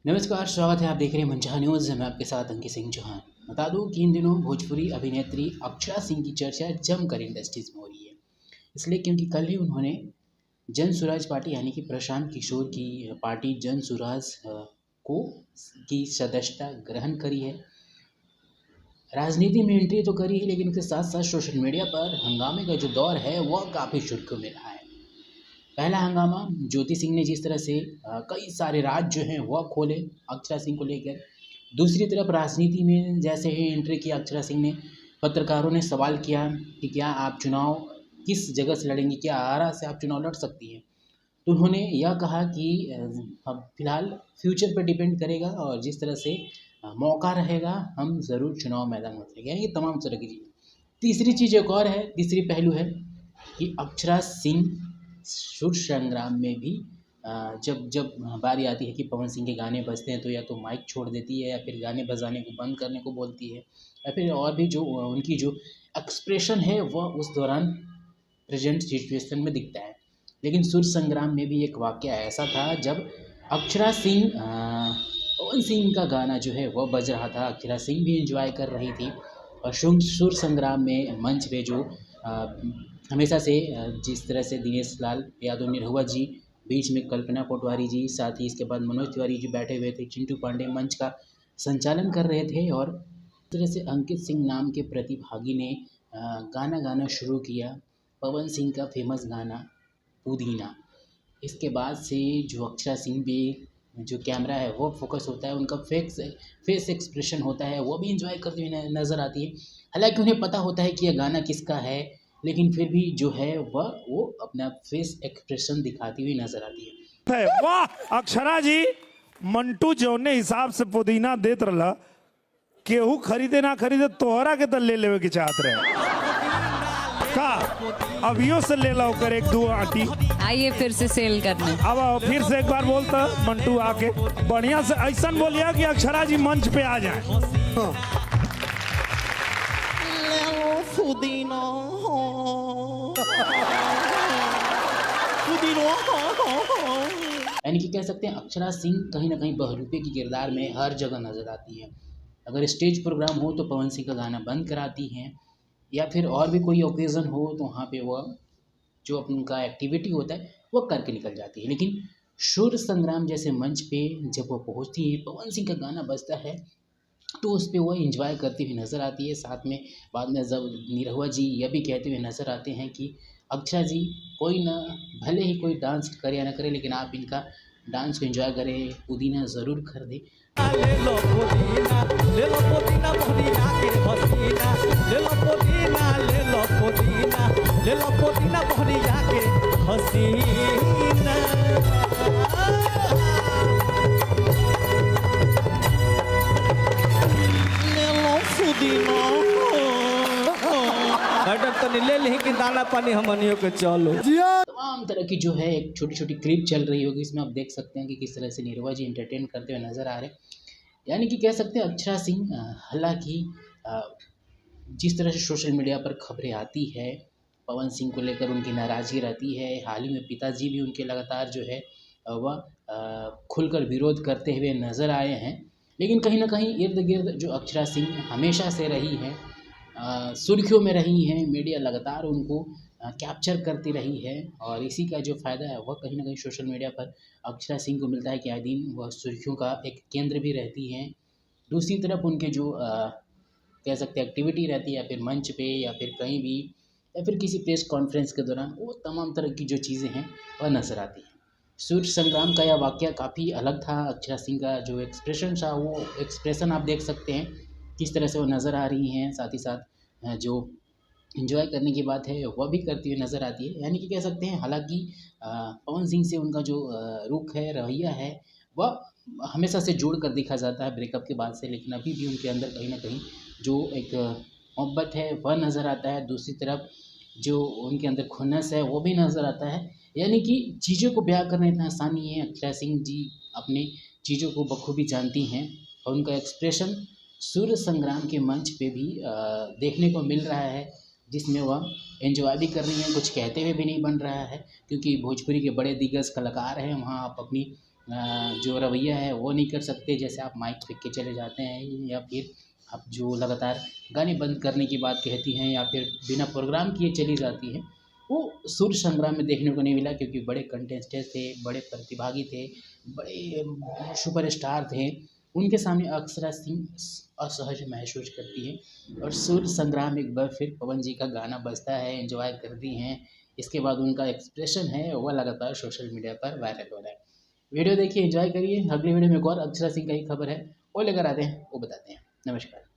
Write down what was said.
नमस्कार, स्वागत है। आप देख रहे हैं मनचाहा न्यूज़। मैं आपके साथ अंकित सिंह चौहान। बता दूं कि इन दिनों भोजपुरी अभिनेत्री अक्षरा सिंह की चर्चा जमकर इंडस्ट्रीज में हो रही है। इसलिए क्योंकि कल ही उन्होंने जन सुराज पार्टी यानी कि प्रशांत किशोर की पार्टी जन सुराज को की सदस्यता ग्रहण करी है। राजनीति में एंट्री तो करी है, लेकिन उसके साथ साथ सोशल मीडिया पर हंगामे का जो दौर है वह काफ़ी सुर्खियों में रहा है। पहला हंगामा ज्योति सिंह ने जिस तरह से कई सारे राज जो हैं वह खोले अक्षरा सिंह को लेकर। दूसरी तरफ राजनीति में जैसे ही एंट्री की अक्षरा सिंह ने, पत्रकारों ने सवाल किया कि क्या आप चुनाव किस जगह से लड़ेंगी, क्या आरा से आप चुनाव लड़ सकती हैं। तो उन्होंने यह कहा कि अब फिलहाल फ्यूचर पर डिपेंड करेगा और जिस तरह से मौका रहेगा हम ज़रूर चुनाव मैदान में उतरेंगे, यानी कि तमाम तरह की चीज़। तीसरी चीज़ एक और है, तीसरी पहलू है कि अक्षरा सिंह सुर संग्राम में भी जब जब बारी आती है कि पवन सिंह के गाने बजते हैं तो या तो माइक छोड़ देती है या फिर गाने बजाने को बंद करने को बोलती है, या फिर और भी जो उनकी जो एक्सप्रेशन है वह उस दौरान प्रेजेंट सिचुएशन में दिखता है। लेकिन सुर संग्राम में भी एक वाक़या ऐसा था जब अक्षरा सिंह पवन सिंह का गाना जो है वह बज रहा था, अक्षरा सिंह भी एंजॉय कर रही थी। और सुर संग्राम में मंच पे जो हमेशा से जिस तरह से दिनेश लाल यादव निरहुआ जी, बीच में कल्पना कोटवारी जी, साथ ही इसके बाद मनोज तिवारी जी बैठे हुए थे, चिंटू पांडे मंच का संचालन कर रहे थे। और इस तरह से अंकित सिंह नाम के प्रतिभागी ने गाना गाना शुरू किया, पवन सिंह का फेमस गाना पुदीना। इसके बाद से जो अक्षरा सिंह भी, जो कैमरा है वो फोकस होता है, उनका फेस एक्सप्रेशन होता है, वो भी इंजॉय करती हुई नज़र आती है। हालांकि उन्हें पता होता है कि यह गाना किसका है, लेकिन फिर भी जो है वो अपना फेस एक्सप्रेशन दिखाती हुई नजर आती है। वाह अक्षरा जी, मंटू जौने हिसाब से पुदीना देत रहा, केहू खरीदे ना खरीदे तोहरा के तो ले लेवे की चाहत रहे का। अभियो से ले लो कर एक दो आटी। आइए फिर से सेल करने। अब फिर से एक बार बोलता मंटू आके बढ़िया से ऐसा बोलिया कि अक्षरा जी मंच पे आ जाए। यानी कि कह सकते हैं अक्षरा सिंह कहीं ना कहीं बहरूपे की किरदार में हर जगह नजर आती है। अगर स्टेज प्रोग्राम हो तो पवन सिंह का गाना बंद कराती हैं, या फिर और भी कोई ओकेज़न हो तो वहाँ पे वह जो उनका एक्टिविटी होता है वो करके निकल जाती है। लेकिन सुर संग्राम जैसे मंच पे जब वो पहुँचती है, पवन सिंह का गाना बजता है तो उस पर वह इंजॉय करती हुई नज़र आती है। साथ में बाद में जब निरहुआ जी यह भी कहते हुए नज़र आते हैं कि अक्षरा जी, कोई ना भले ही कोई डांस करे या ना करे, लेकिन आप इनका डांस को एंजॉय करें, पुदीना ज़रूर खरीदें। ले लो पुदीना, ले लो पुदीना पुदीना के हसीना, ले लो पुदीना, ले लो पुदीना, ले लो पुदीना पुदीना के हसीना। ले लो पुदीना मैडम तो ले लेकिन दाना पानी हमनियों के चलो। तमाम तरह की जो है एक छोटी छोटी क्लिप चल रही होगी, इसमें आप देख सकते हैं कि किस तरह से निरहुआ जी एंटरटेन करते हुए नज़र आ रहे हैं। यानी कि कह सकते हैं अक्षरा सिंह, हालांकि जिस तरह से सोशल मीडिया पर खबरें आती है पवन सिंह को लेकर, उनकी नाराज़गी रहती है। हाल ही में पिताजी भी उनके लगातार जो है वह खुलकर विरोध करते हुए नज़र आए हैं। लेकिन कहीं ना कहीं इर्द गिर्द जो अक्षरा सिंह हमेशा से रही हैं, सुर्खियों में रही हैं, मीडिया लगातार उनको कैप्चर करती रही है, और इसी का जो फ़ायदा है वह कहीं ना कहीं सोशल मीडिया पर अक्षरा सिंह को मिलता है कि आए दिन वह सुर्खियों का एक केंद्र भी रहती हैं। दूसरी तरफ उनके जो कह सकते हैं एक्टिविटी रहती है, या फिर मंच पे या फिर कहीं भी, या फिर किसी प्रेस कॉन्फ्रेंस के दौरान, वो तमाम तरह की जो चीज़ें हैं वह नज़र आती हैं। सुर संग्राम का यह वाक़या काफ़ी अलग था। अक्षरा सिंह का जो एक्सप्रेशन था, वो एक्सप्रेशन आप देख सकते हैं किस तरह से वो नज़र आ रही हैं। साथ ही साथ जो एंजॉय करने की बात है वह भी करती हुई नज़र आती है। यानी कि कह सकते हैं, हालांकि पवन सिंह से उनका जो रुख है, रवैया है, वह हमेशा से जोड़ कर देखा जाता है ब्रेकअप के बाद से, लेकिन अभी भी उनके अंदर कहीं ना कहीं जो एक मोहब्बत है वह नज़र आता है। दूसरी तरफ जो उनके अंदर खुन्नस है वो भी नज़र आता है। यानी कि चीज़ों को ब्याह करना इतना आसान नहीं है। अक्षरा सिंह जी अपनी चीज़ों को बखूबी जानती हैं, और उनका एक्सप्रेशन सुर संग्राम के मंच पे भी देखने को मिल रहा है, जिसमें वह एंजॉय भी कर रही हैं, कुछ कहते हुए भी नहीं बन रहा है। क्योंकि भोजपुरी के बड़े दिग्गज कलाकार हैं, वहाँ आप अपनी जो रवैया है वो नहीं कर सकते, जैसे आप माइक फेंक के चले जाते हैं, या फिर आप जो लगातार गाने बंद करने की बात कहती हैं, या फिर बिना प्रोग्राम किए चली जाती हैं, वो सुर संग्राम में देखने को नहीं मिला। क्योंकि बड़े कंटेस्टेंट थे, बड़े प्रतिभागी थे, बड़े सुपरस्टार थे, उनके सामने अक्षरा सिंह असहज महसूस करती है। और सुर संग्राम एक बार फिर पवन जी का गाना बजता है, एंजॉय करती हैं। इसके बाद उनका एक्सप्रेशन है वह लगातार सोशल मीडिया पर वायरल हो रहा है। वीडियो देखिए, एंजॉय करिए। अगली वीडियो में एक और अक्षरा सिंह का ही खबर है वो लेकर आते हैं, वो बताते हैं। नमस्कार।